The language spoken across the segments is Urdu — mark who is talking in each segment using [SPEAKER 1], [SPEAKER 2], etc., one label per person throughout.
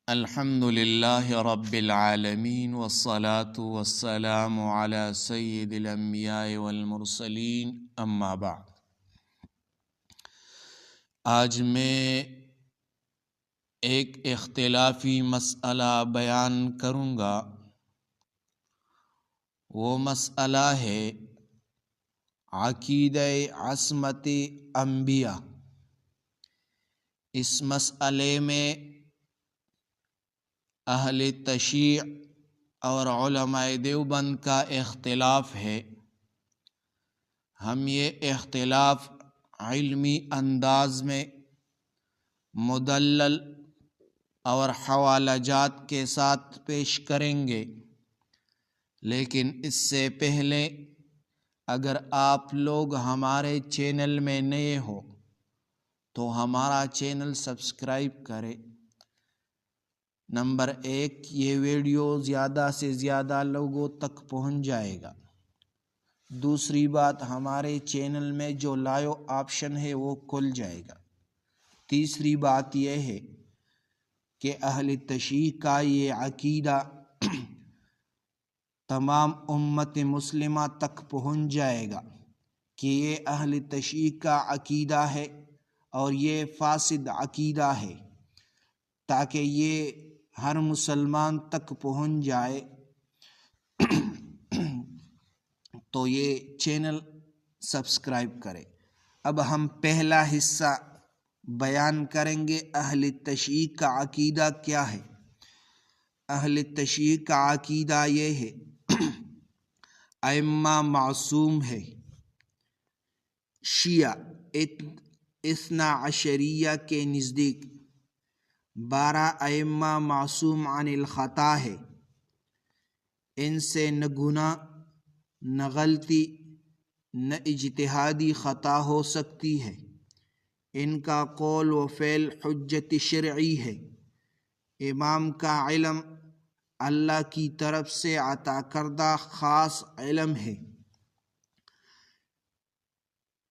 [SPEAKER 1] الحمد للہ رب العالمین والصلاة والسلام علی سید الانبیاء والمرسلین اما بعد۔ آج میں ایک اختلافی مسئلہ بیان کروں گا۔ وہ مسئلہ ہے عقیدہ عصمت انبیاء۔ اس مسئلے میں اہل تشیع اور علماء دیوبند کا اختلاف ہے۔ ہم یہ اختلاف علمی انداز میں مدلل اور حوالہ جات کے ساتھ پیش کریں گے، لیکن اس سے پہلے اگر آپ لوگ ہمارے چینل میں نئے ہو تو ہمارا چینل سبسکرائب کریں۔ نمبر 1، یہ ویڈیو زیادہ سے زیادہ لوگوں تک پہنچ جائے گا۔ دوسری بات، ہمارے چینل میں جو لائیو آپشن ہے وہ کھل جائے گا۔ تیسری بات یہ ہے کہ اہل تشیع کا یہ عقیدہ تمام امت مسلمہ تک پہنچ جائے گا کہ یہ اہل تشیع کا عقیدہ ہے اور یہ فاسد عقیدہ ہے، تاکہ یہ ہر مسلمان تک پہنچ جائے تو یہ چینل سبسکرائب کرے۔ اب ہم پہلا حصہ بیان کریں گے، اہل تشیع کا عقیدہ کیا ہے۔ اہل تشیع کا عقیدہ یہ ہے ائمہ معصوم ہے۔ شیعہ اثنا عشریہ کے نزدیک 12 ائمہ معصوم عن الخطا ہے۔ ان سے نہ گناہ، نہ غلطی، نہ اجتہادی خطا ہو سکتی ہے۔ ان کا قول و فعل حجت شرعی ہے۔ امام کا علم اللہ کی طرف سے عطا کردہ خاص علم ہے۔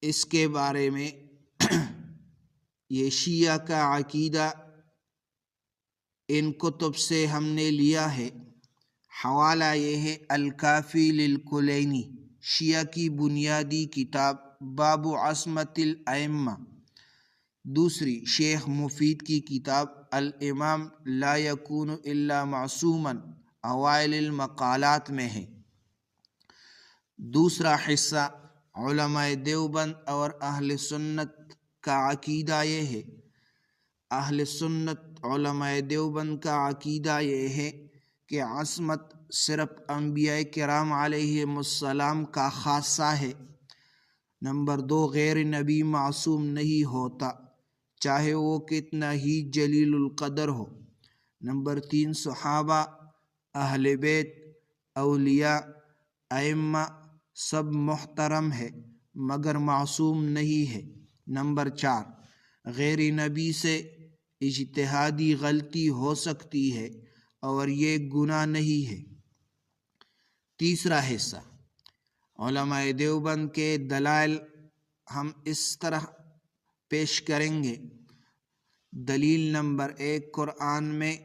[SPEAKER 1] اس کے بارے میں یہ شیعہ کا عقیدہ ان کتب سے ہم نے لیا ہے۔ حوالہ یہ ہے الکافی للکلینی، شیعہ کی بنیادی کتاب، باب عصمت الائمہ۔ دوسری شیخ مفید کی کتاب الامام لا یکون الا معصوما، اوائل المقالات میں ہے۔ دوسرا حصہ علماء دیوبند اور اہل سنت کا عقیدہ یہ ہے۔ اہل سنت علماء دیوبند کا عقیدہ یہ ہے کہ عصمت صرف انبیاء کرام علیہم السلام کا خاصہ ہے۔ نمبر 2، غیر نبی معصوم نہیں ہوتا، چاہے وہ کتنا ہی جلیل القدر ہو۔ نمبر 3، صحابہ، اہل بیت، اولیاء، ائمہ سب محترم ہے مگر معصوم نہیں ہے۔ نمبر 4، غیر نبی سے اجتہادی غلطی ہو سکتی ہے اور یہ گناہ نہیں ہے۔ تیسرا حصہ علماء دیوبند کے دلائل ہم اس طرح پیش کریں گے۔ دلیل نمبر 1، قرآن میں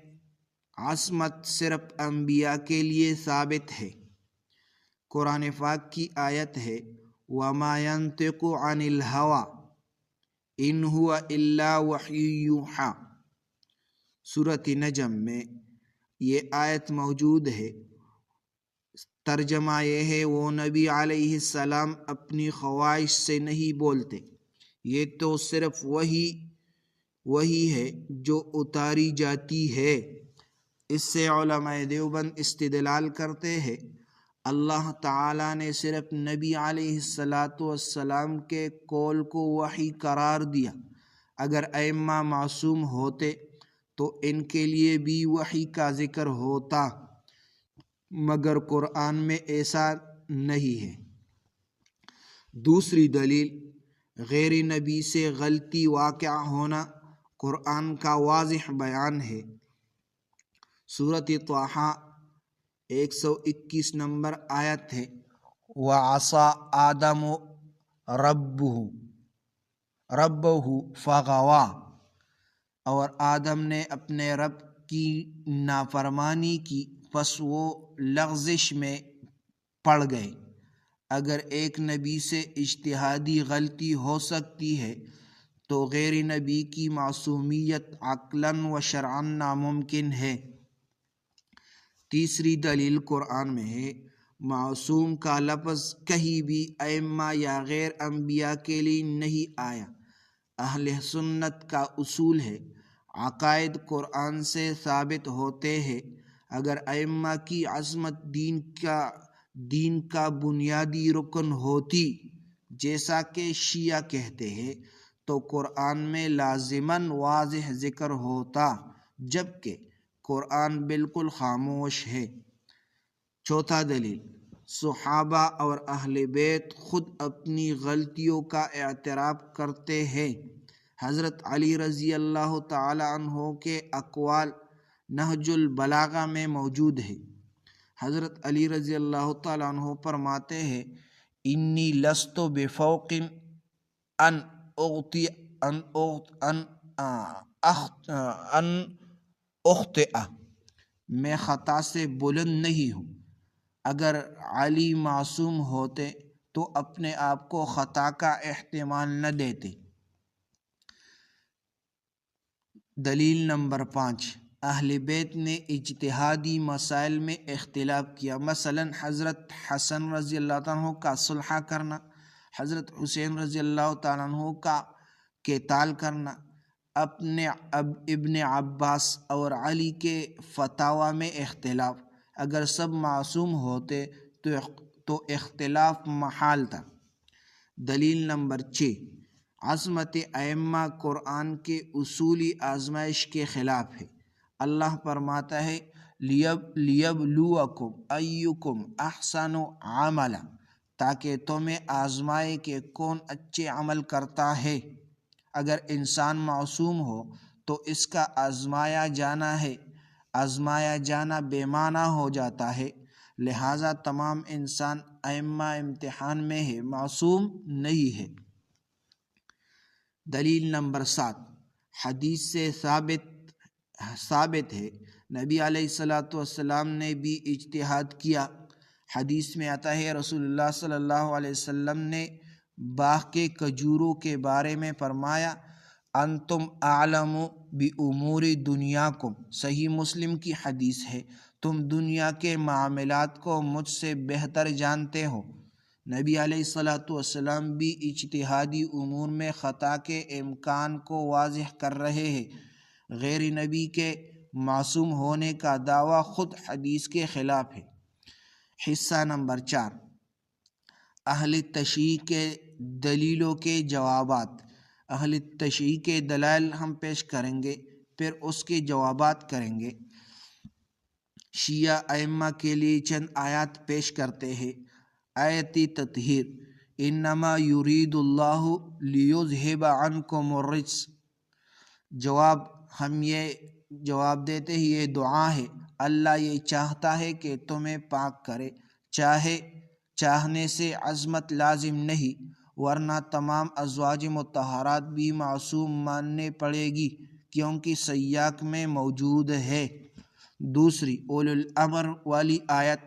[SPEAKER 1] عصمت صرف انبیاء کے لیے ثابت ہے۔ قرآن پاک کی آیت ہے وَمَا يَنطِقُ عَنِ الْهَوَىٰ إِنْ هُوَ إِلَّا وَحْيٌ يُوحَىٰ۔ سورۃ نجم میں یہ آیت موجود ہے۔ ترجمہ یہ ہے وہ نبی علیہ السلام اپنی خواہش سے نہیں بولتے، یہ تو صرف وحی ہے جو اتاری جاتی ہے۔ اس سے علماء دیوبند استدلال کرتے ہیں اللہ تعالیٰ نے صرف نبی علیہ السلام کے قول کو وحی قرار دیا۔ اگر ائمہ معصوم ہوتے تو ان کے لیے بھی وحی کا ذکر ہوتا، مگر قرآن میں ایسا نہیں ہے۔ دوسری دلیل، غیر نبی سے غلطی واقع ہونا قرآن کا واضح بیان ہے۔ سورۃ طٰہٰ 121 نمبر آیت ہے وَعَصَىٰ آدَمُ رَبَّهُ فَغَوَىٰ، اور آدم نے اپنے رب کی نافرمانی کی پس وہ لغزش میں پڑ گئے۔ اگر ایک نبی سے اجتہادی غلطی ہو سکتی ہے تو غیر نبی کی معصومیت عقلاً و شرعاً ناممکن ہے۔ تیسری دلیل قرآن میں ہے۔ معصوم کا لفظ کہیں بھی ائمہ یا غیر انبیاء کے لیے نہیں آیا۔ اہل سنت کا اصول ہے، عقائد قرآن سے ثابت ہوتے ہیں۔ اگر ائمہ کی عصمت دین کا بنیادی رکن ہوتی جیسا کہ شیعہ کہتے ہیں تو قرآن میں لازماً واضح ذکر ہوتا، جبکہ قرآن بالکل خاموش ہے۔ چوتھا دلیل، صحابہ اور اہل بیت خود اپنی غلطیوں کا اعتراف کرتے ہیں۔ حضرت علی رضی اللہ تعالی عنہ کے اقوال نہج البلاغہ میں موجود ہے۔ حضرت علی رضی اللہ تعالی عنہ فرماتے ہیں، انی لست بفوق ان اخطئ، میں خطا سے بلند نہیں ہوں۔ اگر علی معصوم ہوتے تو اپنے آپ کو خطا کا احتمال نہ دیتے۔ دلیل نمبر 5، اہل بیت نے اجتہادی مسائل میں اختلاف کیا۔ مثلا حضرت حسن رضی اللہ عنہ کا صلح کرنا، حضرت حسین رضی اللہ تعالیٰ عنہ کا قتال کرنا، ابن عباس اور علی کے فتاوی میں اختلاف۔ اگر سب معصوم ہوتے تو اختلاف محال تھا۔ دلیل نمبر 6، عصمت ائمہ قرآن کے اصولی آزمائش کے خلاف ہے۔ اللہ فرماتا ہے، لِيَبْلُوَكُمْ أَيُّكُمْ أَحْسَنُ عَمَلًا، تاکہ تمہیں آزمائے کہ کون اچھے عمل کرتا ہے۔ اگر انسان معصوم ہو تو اس کا آزمایا جانا بے معنی ہو جاتا ہے۔ لہٰذا تمام انسان ائمہ امتحان میں ہے، معصوم نہیں ہے۔ دلیل نمبر 7، حدیث سے ثابت ہے، نبی علیہ السلام نے بھی اجتہاد کیا۔ حدیث میں آتا ہے، رسول اللہ صلی اللہ علیہ وسلم نے باغ کے کھجوروں کے بارے میں فرمایا، انتم اعلم بامور دنیاکم، صحیح مسلم کی حدیث ہے، تم دنیا کے معاملات کو مجھ سے بہتر جانتے ہو۔ نبی علیہ السلام بھی اجتہادی امور میں خطا کے امکان کو واضح کر رہے ہیں۔ غیر نبی کے معصوم ہونے کا دعویٰ خود حدیث کے خلاف ہے۔ حصہ نمبر 4، اہل تشیع کے دلیلوں کے جوابات۔ اہل تشیع کے دلائل ہم پیش کریں گے، پھر اس کے جوابات کریں گے۔ شیعہ ائمہ کے لیے چند آیات پیش کرتے ہیں۔ آیت تطہیر، انما یرید اللہ لیذہب عنکم الرجس۔ جواب، ہم یہ جواب دیتے ہیں، یہ دعا ہے، اللہ یہ چاہتا ہے کہ تمہیں پاک کرے۔ چاہنے سے عصمت لازم نہیں، ورنہ تمام ازواج مطہرات بھی معصوم ماننے پڑے گی، کیونکہ سیاق میں موجود ہے۔ دوسری، اولی الامر والی آیت،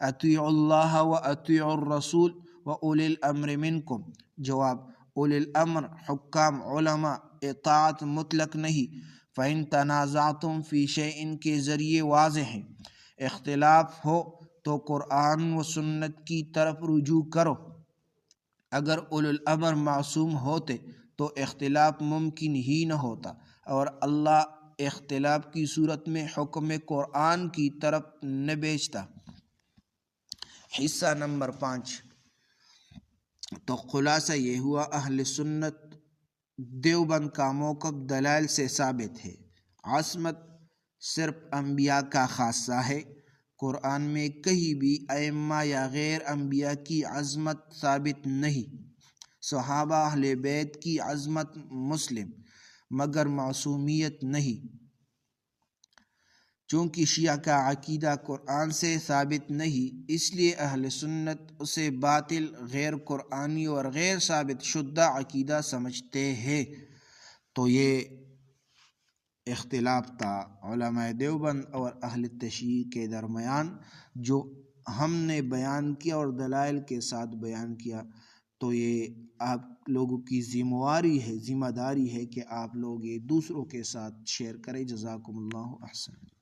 [SPEAKER 1] اطیعوا اللہ و اطیعوا الرسول و اولی الامر منکم۔ جواب، اولی الامر حکام علماء اطاعت مطلق نہیں، فإن تنازعتم فی شیء کے ذریعے واضح ہے۔ اختلاف ہو تو قرآن و سنت کی طرف رجوع کرو۔ اگر اولی الامر معصوم ہوتے تو اختلاف ممکن ہی نہ ہوتا، اور اللہ اختلاف کی صورت میں حکم قرآن کی طرف نہ بھیجتا۔ حصہ نمبر 5، تو خلاصہ یہ ہوا، اہل سنت دیوبند کا موقف دلائل سے ثابت ہے۔ عصمت صرف انبیاء کا خاصہ ہے۔ قرآن میں کہیں بھی ائمہ یا غیر انبیاء کی عصمت ثابت نہیں۔ صحابہ اہل بیت کی عصمت مسلم، مگر معصومیت نہیں۔ چونکہ شیعہ کا عقیدہ قرآن سے ثابت نہیں، اس لیے اہل سنت اسے باطل، غیر قرآنی اور غیر ثابت شدہ عقیدہ سمجھتے ہیں۔ تو یہ اختلاف تھا علماء دیوبند اور اہل تشیع کے درمیان، جو ہم نے بیان کیا اور دلائل کے ساتھ بیان کیا، تو یہ آپ لوگوں کی ذمہ داری ہے کہ آپ لوگ یہ دوسروں کے ساتھ شیئر کریں۔ جزاکم اللہ احسن۔